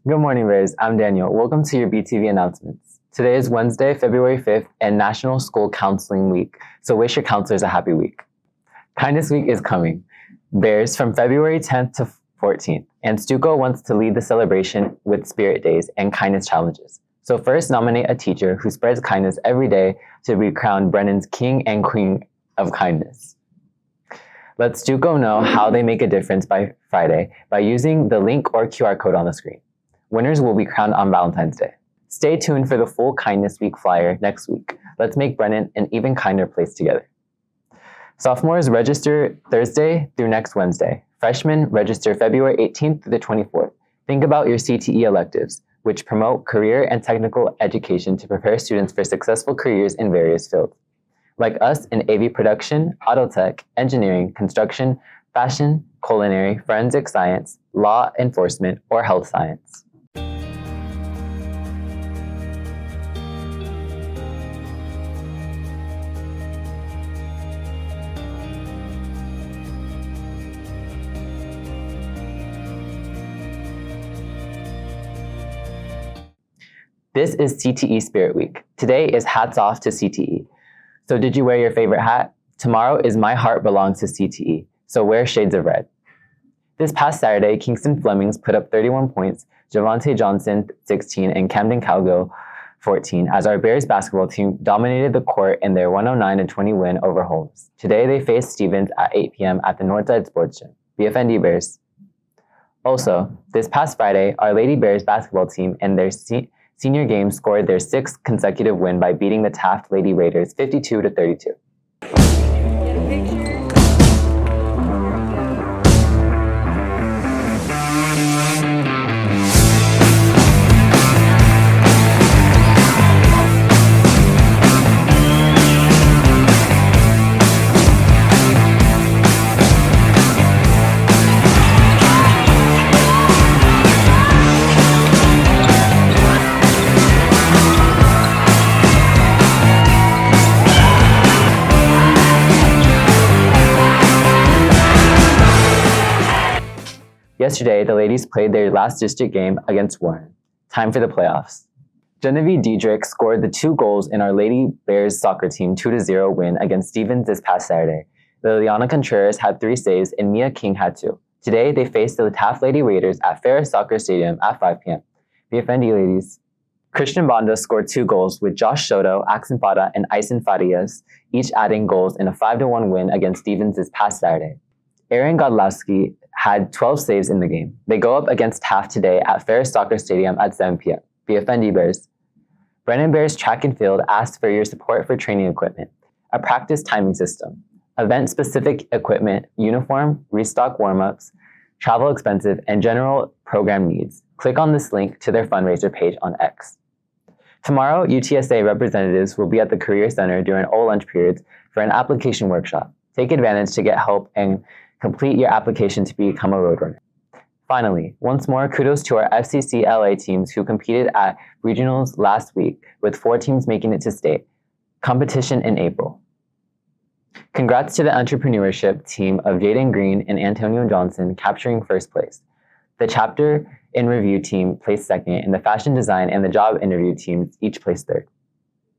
Good morning, Bears. I'm Daniel. Welcome to your BTV announcements. Today is Wednesday, February 5th, and National School Counseling Week, so wish your counselors a happy week. Kindness Week is coming. Bears from February 10th to 14th, and Stuco wants to lead the celebration with Spirit Days and Kindness Challenges. So first, nominate a teacher who spreads kindness every day to be crowned Brennan's King and Queen of Kindness. Let Stuco know how they make a difference by Friday by using the link or QR code on the screen. Winners will be crowned on Valentine's Day. Stay tuned for the full Kindness Week flyer next week. Let's make Brennan an even kinder place together. Sophomores register Thursday through next Wednesday. Freshmen register February 18th through the 24th. Think about your CTE electives, which promote career and technical education to prepare students for successful careers in various fields. Like us in AV production, auto tech, engineering, construction, fashion, culinary, forensic science, law enforcement, or health science. This is CTE Spirit Week. Today is Hats Off to CTE. So did you wear your favorite hat? Tomorrow is My Heart Belongs to CTE, so wear shades of red. This past Saturday, Kingston Flemings put up 31 points, Javante Johnson 16, and Camden Calgo 14, as our Bears basketball team dominated the court in their 109-20 win over Holmes. Today they face Stevens at 8 p.m. at the Northside Sports Gym. BFND Bears. Also, this past Friday, our Lady Bears basketball team and their senior game scored their 6th consecutive win by beating the Taft Lady Raiders 52-32. Yesterday, the ladies played their last district game against Warren. Time for the playoffs. Genevieve Diedrich scored the 2 goals in our Lady Bears soccer team 2-0 win against Stevens this past Saturday. Liliana Contreras had 3 saves and Mia King had 2. Today, they faced the Taft Lady Raiders at Ferris Soccer Stadium at 5 p.m. BFND ladies. Christian Banda scored 2 goals with Josh Soto, Axon Fada, and Ison Farias, each adding goals in a 5-1 win against Stevens this past Saturday. Aaron Godlowski had 12 saves in the game. They go up against Taft today at Ferris Soccer Stadium at 7 p.m. BFND Bears. Brennan Bears Track and Field asks for your support for training equipment, a practice timing system, event-specific equipment, uniform, restock warm-ups, travel expensive, and general program needs. Click on this link to their fundraiser page on X. Tomorrow, UTSA representatives will be at the Career Center during all lunch periods for an application workshop. Take advantage to get help and complete your application to become a roadrunner. Finally, once more, kudos to our FCCLA teams who competed at regionals last week, with 4 teams making it to state competition in April. Congrats to the entrepreneurship team of Jaden Green and Antonio Johnson capturing first place. The chapter in review team placed second, and the fashion design and the job interview teams each placed third.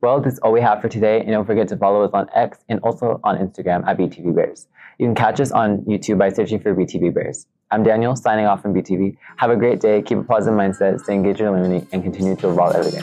Well, that's all we have for today, and don't forget to follow us on X and also on Instagram at BTV Bears. You can catch us on YouTube by searching for BTV Bears. I'm Daniel, signing off from BTV. Have a great day, keep a positive mindset, stay engaged in learning, and continue to evolve every day.